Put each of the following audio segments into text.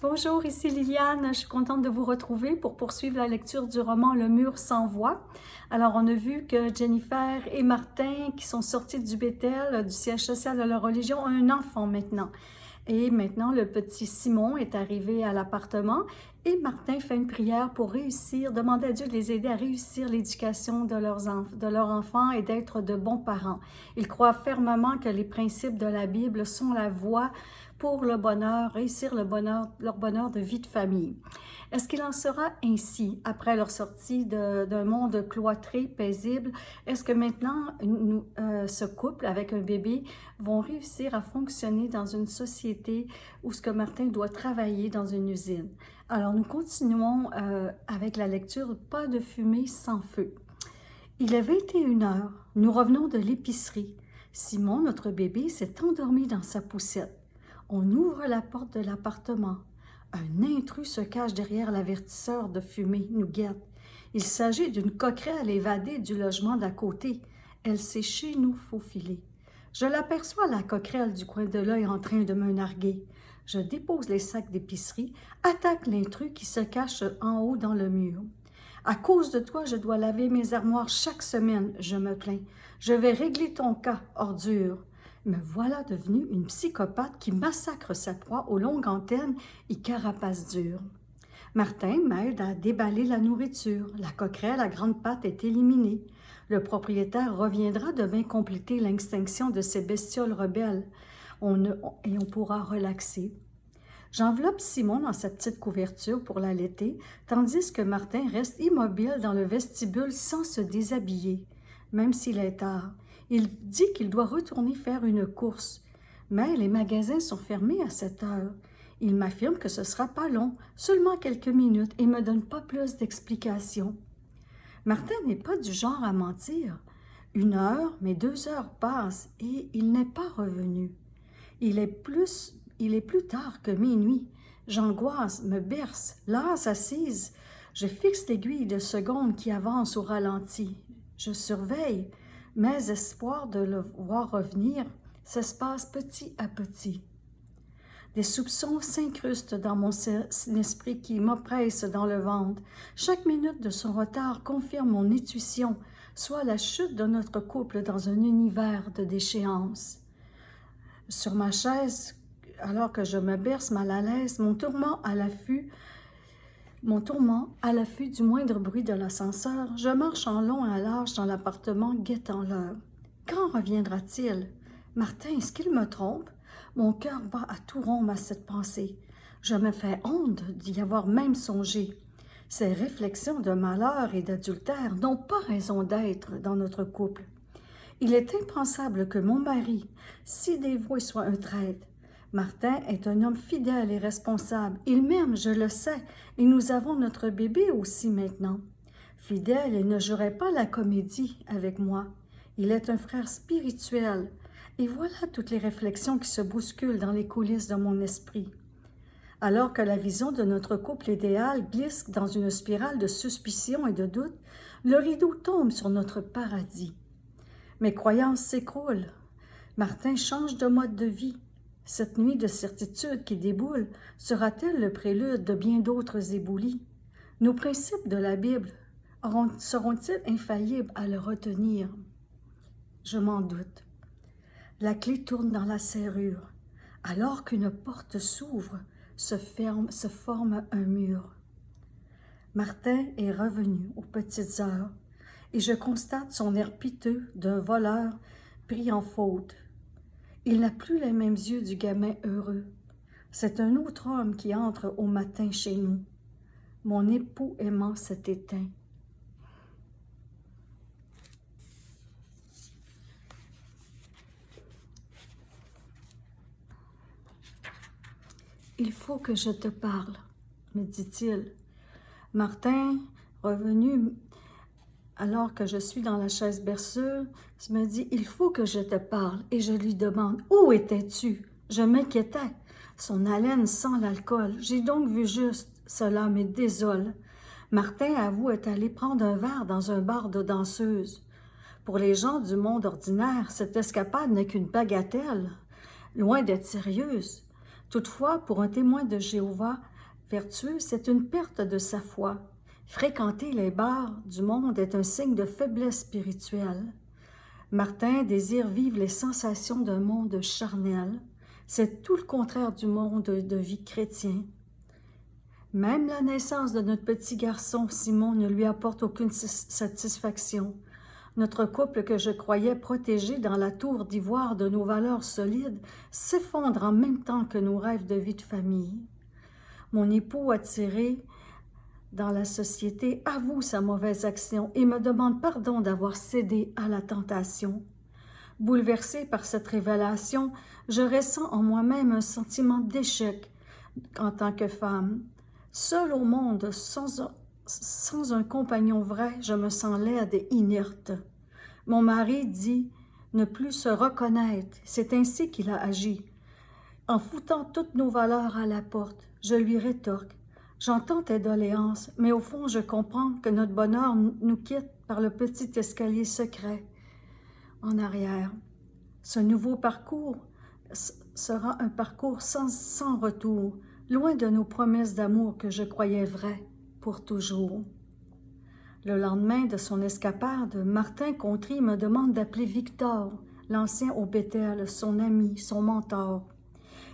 Bonjour, ici Liliane. Je suis contente de vous retrouver pour poursuivre la lecture du roman Le mur sans voix. Alors, on a vu que Jennifer et Martin, qui sont sortis du Bethel, du siège social de leur religion, ont un enfant maintenant. Et maintenant, le petit Simon est arrivé à l'appartement et Martin fait une prière pour réussir, demander à Dieu de les aider à réussir l'éducation de leur enfant et d'être de bons parents. Il croit fermement que les principes de la Bible sont la voie pour le bonheur, réussir leur bonheur de vie de famille. Est-ce qu'il en sera ainsi après leur sortie d'un monde cloîtré, paisible? Est-ce que maintenant, ce couple avec un bébé vont réussir à fonctionner dans une société où ce que Martin doit travailler dans une usine? Alors, nous continuons avec la lecture « Pas de fumée sans feu ». Il est 21 heures. Nous revenons de l'épicerie. Simon, notre bébé, s'est endormi dans sa poussette. On ouvre la porte de l'appartement. Un intrus se cache derrière l'avertisseur de fumée, nous guette. Il s'agit d'une coquerelle évadée du logement d'à côté. Elle s'est chez nous faufilée. Je l'aperçois, la coquerelle, du coin de l'œil en train de me narguer. Je dépose les sacs d'épicerie, attaque l'intrus qui se cache en haut dans le mur. À cause de toi, je dois laver mes armoires chaque semaine, je me plains. Je vais régler ton cas, ordure. Me voilà devenue une psychopathe qui massacre sa proie aux longues antennes et carapaces dures. Martin m'aide à déballer la nourriture. La coquerelle à grande patte est éliminée. Le propriétaire reviendra demain compléter l'extinction de ces bestioles rebelles. Et on pourra relaxer. J'enveloppe Simon dans sa petite couverture pour l'allaiter, tandis que Martin reste immobile dans le vestibule sans se déshabiller, même s'il est tard. Il dit qu'il doit retourner faire une course, mais les magasins sont fermés à cette heure. Il m'affirme que ce ne sera pas long, seulement quelques minutes, et ne me donne pas plus d'explications. Martin n'est pas du genre à mentir. 1 heure, mais 2 heures passent et il n'est pas revenu. Il est plus tard que minuit. J'angoisse, me berce, lasse assise. Je fixe l'aiguille de seconde qui avance au ralenti. Je surveille. Mes espoirs de le voir revenir s'espacent petit à petit. Des soupçons s'incrustent dans mon esprit qui m'oppresse dans le ventre. Chaque minute de son retard confirme mon intuition, soit la chute de notre couple dans un univers de déchéance. Sur ma chaise, alors que je me berce mal à l'aise, mon tourment à l'affût du moindre bruit de l'ascenseur, je marche en long et en large dans l'appartement, guettant l'heure. Quand reviendra-t-il? Martin, est-ce qu'il me trompe? Mon cœur bat à tout rompre à cette pensée. Je me fais honte d'y avoir même songé. Ces réflexions de malheur et d'adultère n'ont pas raison d'être dans notre couple. Il est impensable que mon mari, si dévoué, soit un traître. Martin est un homme fidèle et responsable. Il m'aime, je le sais, et nous avons notre bébé aussi maintenant. Fidèle, il ne jouerait pas la comédie avec moi. Il est un frère spirituel. Et voilà toutes les réflexions qui se bousculent dans les coulisses de mon esprit. Alors que la vision de notre couple idéal glisse dans une spirale de suspicion et de doute, le rideau tombe sur notre paradis. Mes croyances s'écroulent. Martin change de mode de vie. Cette nuit de certitude qui déboule sera-t-elle le prélude de bien d'autres éboulis? Nos principes de la Bible seront-ils infaillibles à le retenir? Je m'en doute. La clé tourne dans la serrure. Alors qu'une porte s'ouvre, se forme un mur. Martin est revenu aux petites heures et je constate son air piteux d'un voleur pris en faute. Il n'a plus les mêmes yeux du gamin heureux. C'est un autre homme qui entre au matin chez nous. Mon époux aimant s'est éteint. « Il faut que je te parle, me dit-il. Martin, revenu alors que je suis dans la chaise berceuse, me dit « Il faut que je te parle » et je lui demande « Où étais-tu » Je m'inquiétais. Son haleine sent l'alcool. J'ai donc vu juste. Cela me désole. Martin avoue être allé prendre un verre dans un bar de danseuses. Pour les gens du monde ordinaire, cette escapade n'est qu'une bagatelle, loin d'être sérieuse. Toutefois, pour un témoin de Jéhovah vertueux, c'est une perte de sa foi. Fréquenter les bars du monde est un signe de faiblesse spirituelle. Martin désire vivre les sensations d'un monde charnel. C'est tout le contraire du monde de vie chrétien. Même la naissance de notre petit garçon Simon ne lui apporte aucune satisfaction. Notre couple que je croyais protégé dans la tour d'ivoire de nos valeurs solides s'effondre en même temps que nos rêves de vie de famille. Mon époux attiré dans la société avoue sa mauvaise action et me demande pardon d'avoir cédé à la tentation. Bouleversée par cette révélation, je ressens en moi-même un sentiment d'échec en tant que femme. Seule au monde, sans un compagnon vrai, je me sens laide et inerte. Mon mari dit ne plus se reconnaître. C'est ainsi qu'il a agi. En foutant toutes nos valeurs à la porte, je lui rétorque. J'entends tes doléances, mais au fond, je comprends que notre bonheur nous quitte par le petit escalier secret en arrière. Ce nouveau parcours sera un parcours sans retour, loin de nos promesses d'amour que je croyais vraies pour toujours. Le lendemain de son escapade, Martin Contry me demande d'appeler Victor, l'ancien au Bethel, son ami, son mentor.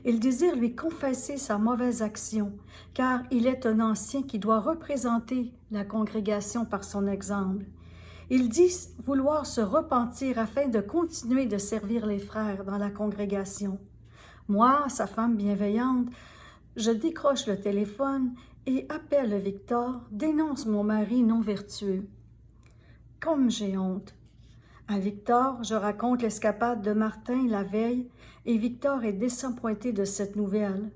Il désire lui confesser sa mauvaise action, car il est un ancien qui doit représenter la congrégation par son exemple. Il dit vouloir se repentir afin de continuer de servir les frères dans la congrégation. Moi, sa femme bienveillante, je décroche le téléphone et appelle Victor, dénonce mon mari non vertueux. Comme j'ai honte. À Victor, je raconte l'escapade de Martin la veille et Victor est désappointé de cette nouvelle,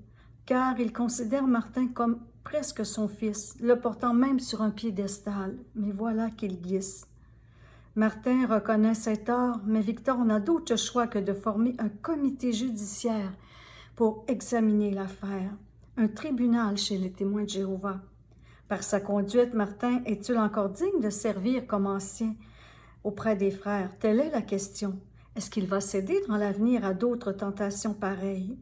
car il considère Martin comme presque son fils, le portant même sur un piédestal, mais voilà qu'il glisse. Martin reconnaît ses torts, mais Victor n'a d'autre choix que de former un comité judiciaire pour examiner l'affaire, un tribunal chez les témoins de Jéhovah. Par sa conduite, Martin est-il encore digne de servir comme ancien auprès des frères? Telle est la question. Est-ce qu'il va céder dans l'avenir à d'autres tentations pareilles?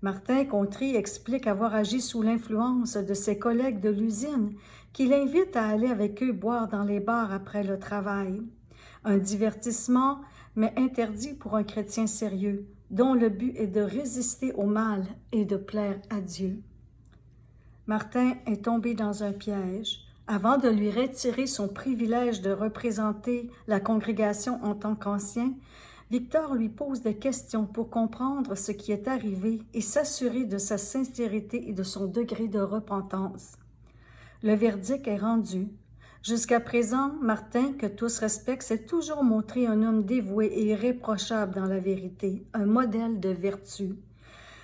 Martin Contry explique avoir agi sous l'influence de ses collègues de l'usine qui l'invitent à aller avec eux boire dans les bars après le travail. Un divertissement, mais interdit pour un chrétien sérieux, dont le but est de résister au mal et de plaire à Dieu. Martin est tombé dans un piège. Avant de lui retirer son privilège de représenter la congrégation en tant qu'ancien, Victor lui pose des questions pour comprendre ce qui est arrivé et s'assurer de sa sincérité et de son degré de repentance. Le verdict est rendu. Jusqu'à présent, Martin, que tous respectent, s'est toujours montré un homme dévoué et irréprochable dans la vérité, un modèle de vertu.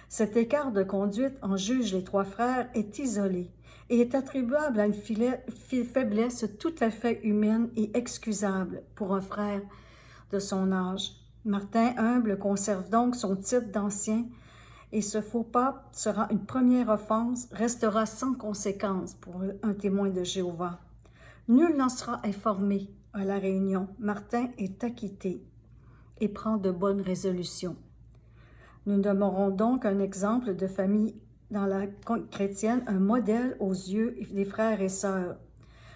Cet écart de conduite en juge les trois frères est isolé et est attribuable à une faiblesse tout à fait humaine et excusable pour un frère de son âge. Martin, humble, conserve donc son titre d'ancien et ce faux pas sera une première offense, restera sans conséquence pour un témoin de Jéhovah. Nul n'en sera informé à la réunion. Martin est acquitté et prend de bonnes résolutions. Nous demeurons donc un exemple de famille dans la chrétienne, un modèle aux yeux des frères et sœurs.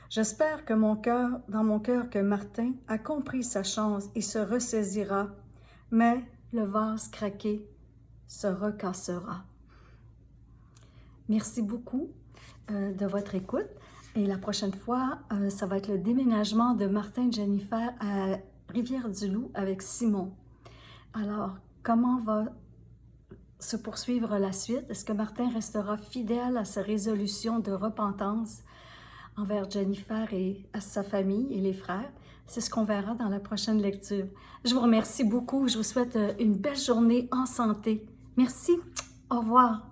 J'espère que dans mon cœur que Martin a compris sa chance et se ressaisira, mais le vase craqué se recassera. Merci beaucoup de votre écoute. Et la prochaine fois, ça va être le déménagement de Martin et Jennifer à Rivière-du-Loup avec Simon. Alors, comment va se poursuivre la suite? Est-ce que Martin restera fidèle à sa résolution de repentance envers Jennifer et à sa famille et les frères? C'est ce qu'on verra dans la prochaine lecture. Je vous remercie beaucoup. Je vous souhaite une belle journée en santé. Merci. Au revoir.